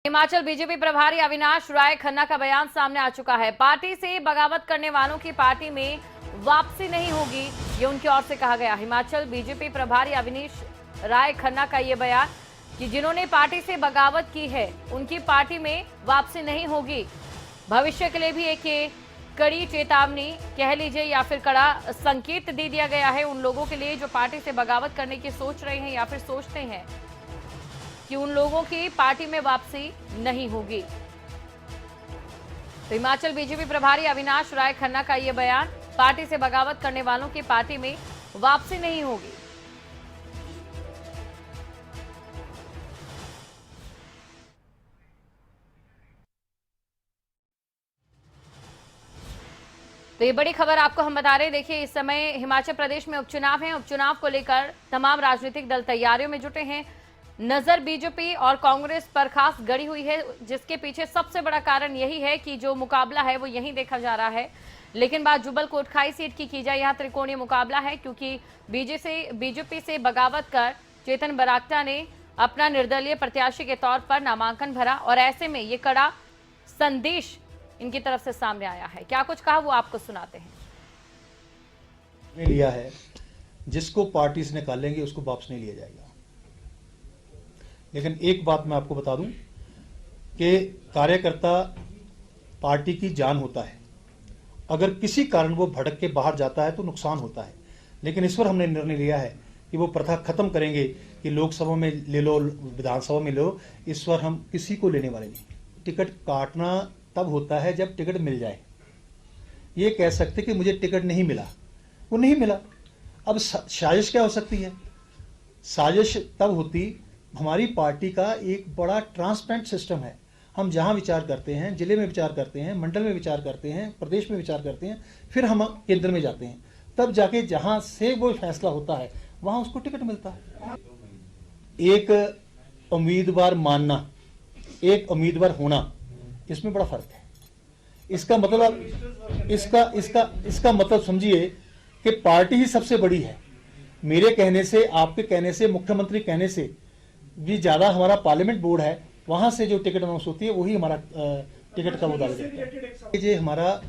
Himachal BJP प्रभारी अविनाश राय खन्ना का बयान सामने आ चुका है। पार्टी से बगावत करने वालों की पार्टी में वापसी नहीं होगी, ये उनकी ओर से कहा गया। हिमाचल बीजेपी प्रभारी अविनाश राय खन्ना का यह बयान कि जिन्होंने पार्टी से बगावत की है उनकी पार्टी में वापसी नहीं होगी। भविष्य के लिए भी एक कड़ी चेतावनी कह लीजिए या फिर कड़ा संकेत दे दिया गया है उन लोगों के लिए जो पार्टी से बगावत करने की सोच रहे हैं या फिर सोचते हैं कि उन लोगों की पार्टी में वापसी नहीं होगी। तो हिमाचल बीजेपी प्रभारी अविनाश राय खन्ना का यह बयान, पार्टी से बगावत करने वालों की पार्टी में वापसी नहीं होगी। तो ये बड़ी खबर आपको हम बता रहे हैं। देखिए, इस समय हिमाचल प्रदेश में उपचुनाव है। उपचुनाव को लेकर तमाम राजनीतिक दल तैयारियों में जुटे हैं। नजर बीजेपी और कांग्रेस पर खास गड़ी हुई है, जिसके पीछे सबसे बड़ा कारण यही है कि जो मुकाबला है वो यहीं देखा जा रहा है। लेकिन बात जुब्बल कोटखाई सीट की जाए, यहाँ त्रिकोणीय मुकाबला है क्योंकि बीजेपी से बगावत कर चेतन बरागटा ने अपना निर्दलीय प्रत्याशी के तौर पर नामांकन भरा और ऐसे में ये कड़ा संदेश इनकी तरफ से सामने आया है। क्या कुछ कहा वो आपको सुनाते हैं। लिया है, जिसको पार्टी से निकालेंगे उसको वापस नहीं लिया जाएगा। लेकिन एक बात मैं आपको बता दूं कि कार्यकर्ता पार्टी की जान होता है। अगर किसी कारण वो भड़क के बाहर जाता है तो नुकसान होता है। लेकिन इस पर हमने निर्णय लिया है कि वो प्रथा खत्म करेंगे कि लोकसभा में ले लो, विधानसभा में लो। इस पर हम किसी को लेने वाले नहीं। टिकट काटना तब होता है जब टिकट मिल जाए। ये कह सकते कि मुझे टिकट नहीं मिला, वो नहीं मिला। अब साजिश क्या हो सकती है? साजिश तब होती, हमारी पार्टी का एक बड़ा ट्रांसपेरेंट सिस्टम है। हम जहां विचार करते हैं, जिले में विचार करते हैं, मंडल में विचार करते हैं, प्रदेश में विचार करते हैं, फिर हम केंद्र में जाते हैं, तब जाके जहां से वो फैसला होता है वहां उसको टिकट मिलता है। एक उम्मीदवार मानना, एक उम्मीदवार होना, इसमें बड़ा फर्क है। इसका मतलब इसका मतलब समझिए कि पार्टी ही सबसे बड़ी है। मेरे कहने से, आपके कहने से, मुख्यमंत्री कहने से भी ज्यादा हमारा पार्लियामेंट बोर्ड है, वहां से जो टिकट अनाउंस होती है वही हमारा टिकट का वो डाल देता है। ये हमारा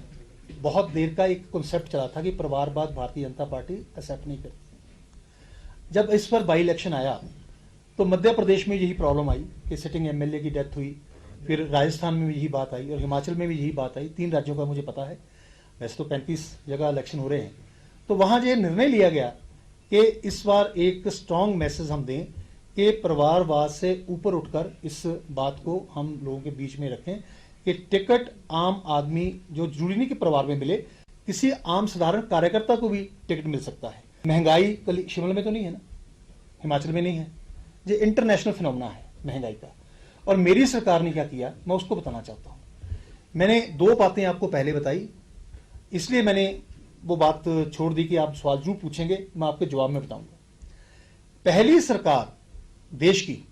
बहुत देर का एक कॉन्सेप्ट चला था कि परिवारवाद भारतीय जनता पार्टी एक्सेप्ट नहीं करती। जब इस पर बाई इलेक्शन आया तो मध्य प्रदेश में यही प्रॉब्लम आई कि सिटिंग एमएलए की डेथ हुई, फिर राजस्थान में भी यही बात आई और हिमाचल में भी यही बात आई। 3 राज्यों का मुझे पता है, वैसे तो 35 जगह इलेक्शन हो रहे हैं। तो वहां ये निर्णय लिया गया कि इस बार एक स्ट्रांग मैसेज हम दें कि परिवारवाद से ऊपर उठकर इस बात को हम लोगों के बीच में रखें कि टिकट आम आदमी, जो जरूरी नहीं कि परिवार में मिले, किसी आम साधारण कार्यकर्ता को भी टिकट मिल सकता है। महंगाई कल शिमला में तो नहीं है ना, हिमाचल में नहीं है। ये इंटरनेशनल फिनोमेना है महंगाई का। और मेरी सरकार ने क्या किया, मैं उसको बताना चाहता हूं। मैंने 2 बातें आपको पहले बताई, इसलिए मैंने वो बात छोड़ दी कि आप सवाल जरूर पूछेंगे, मैं आपके जवाब में बताऊंगा। पहली सरकार देश की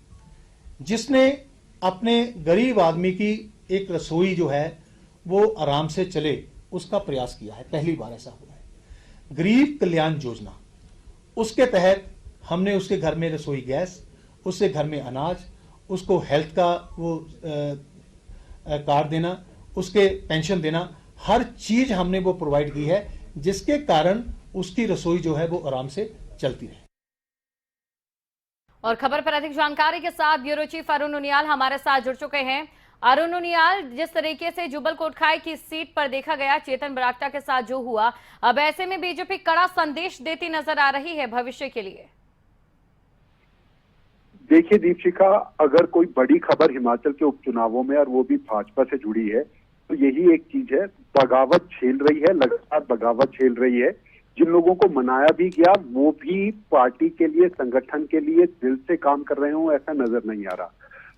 जिसने अपने गरीब आदमी की एक रसोई जो है वो आराम से चले, उसका प्रयास किया है। पहली बार ऐसा हुआ है। गरीब कल्याण योजना, उसके तहत हमने उसके घर में रसोई गैस, उसके घर में अनाज, उसको हेल्थ का वो कार्ड देना, उसके पेंशन देना, हर चीज हमने वो प्रोवाइड की है, जिसके कारण उसकी रसोई जो है वो आराम से चलती रहे। और खबर पर अधिक जानकारी के साथ ब्यूरो चीफ अरुण उनियाल हमारे साथ जुड़ चुके हैं। अरुण उनियाल, जिस तरीके से जुब्बल कोटखाई की सीट पर देखा गया चेतन बरागटा के साथ जो हुआ, अब ऐसे में बीजेपी कड़ा संदेश देती नजर आ रही है भविष्य के लिए। देखिए दीपशिखा, अगर कोई बड़ी खबर हिमाचल के उपचुनावों में और वो भी भाजपा से जुड़ी है तो यही एक चीज है, बगावत झेल रही है, लगातार बगावत झेल रही है। जिन लोगों को मनाया भी गया वो भी पार्टी के लिए, संगठन के लिए दिल से काम कर रहे हो ऐसा नजर नहीं आ रहा।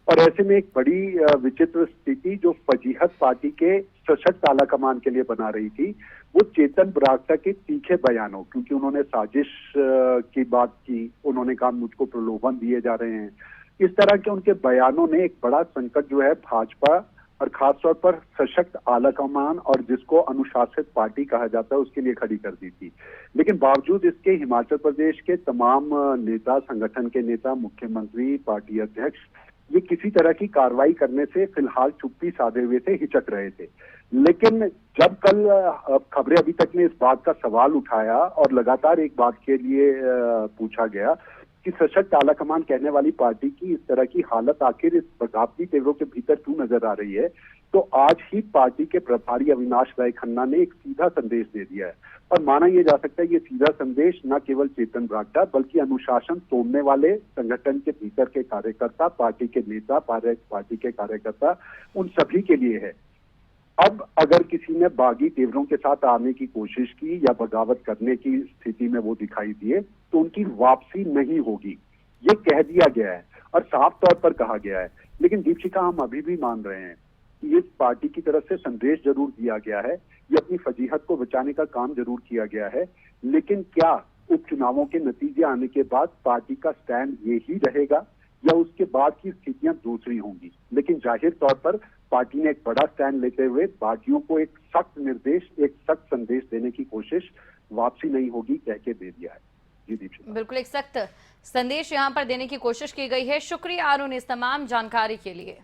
और ऐसे में एक बड़ी विचित्र स्थिति जो फजीहत पार्टी के सशक्त आला कमान के लिए बना रही थी, वो चेतन बरागटा के तीखे बयानों, क्योंकि उन्होंने साजिश की बात की, उन्होंने कहा मुझको प्रलोभन दिए जा रहे हैं, इस तरह के उनके बयानों ने एक बड़ा संकट जो है भाजपा और खासतौर पर सशक्त आला कमान और जिसको अनुशासित पार्टी कहा जाता है उसके लिए खड़ी कर दी थी। लेकिन बावजूद इसके हिमाचल प्रदेश के तमाम नेता, संगठन के नेता, मुख्यमंत्री, पार्टी अध्यक्ष ये किसी तरह की कार्रवाई करने से फिलहाल चुप्पी साधे हुए थे, हिचक रहे थे। लेकिन जब कल खबरें अभी तक ने इस बात का सवाल उठाया और लगातार एक बात के लिए पूछा गया कि सशक्त आलाकमान कहने वाली पार्टी की इस तरह की हालत आखिर इस बगावती तेवरों के भीतर क्यों नजर आ रही है, तो आज ही पार्टी के प्रभारी अविनाश राय खन्ना ने एक सीधा संदेश दे दिया है। और माना यह जा सकता है ये सीधा संदेश न केवल चेतन ब्रागटा बल्कि अनुशासन तोड़ने वाले संगठन के भीतर के कार्यकर्ता, पार्टी के नेता, पार्टी के कार्यकर्ता, उन सभी के लिए है। अब अगर किसी ने बागी तेवरों के साथ आने की कोशिश की या बगावत करने की स्थिति में वो दिखाई दिए तो उनकी वापसी नहीं होगी, ये कह दिया गया है और साफ तौर पर कहा गया है। लेकिन दीपशिखा, हम अभी भी मान रहे हैं कि इस पार्टी की तरफ से संदेश जरूर दिया गया है, ये अपनी फजीहत को बचाने का काम जरूर किया गया है, लेकिन क्या उपचुनावों के नतीजे आने के बाद पार्टी का स्टैंड ये ही रहेगा या उसके बाद की स्थितियां दूसरी होंगी? लेकिन जाहिर तौर पर पार्टी ने एक बड़ा स्टैंड लेते हुए बागियों को एक सख्त निर्देश, एक सख्त संदेश देने की कोशिश, वापसी नहीं होगी कह के दे दिया है। जी दीपशिखा, बिल्कुल एक सख्त संदेश यहां पर देने की कोशिश की गई है। शुक्रिया अरुण इस तमाम जानकारी के लिए।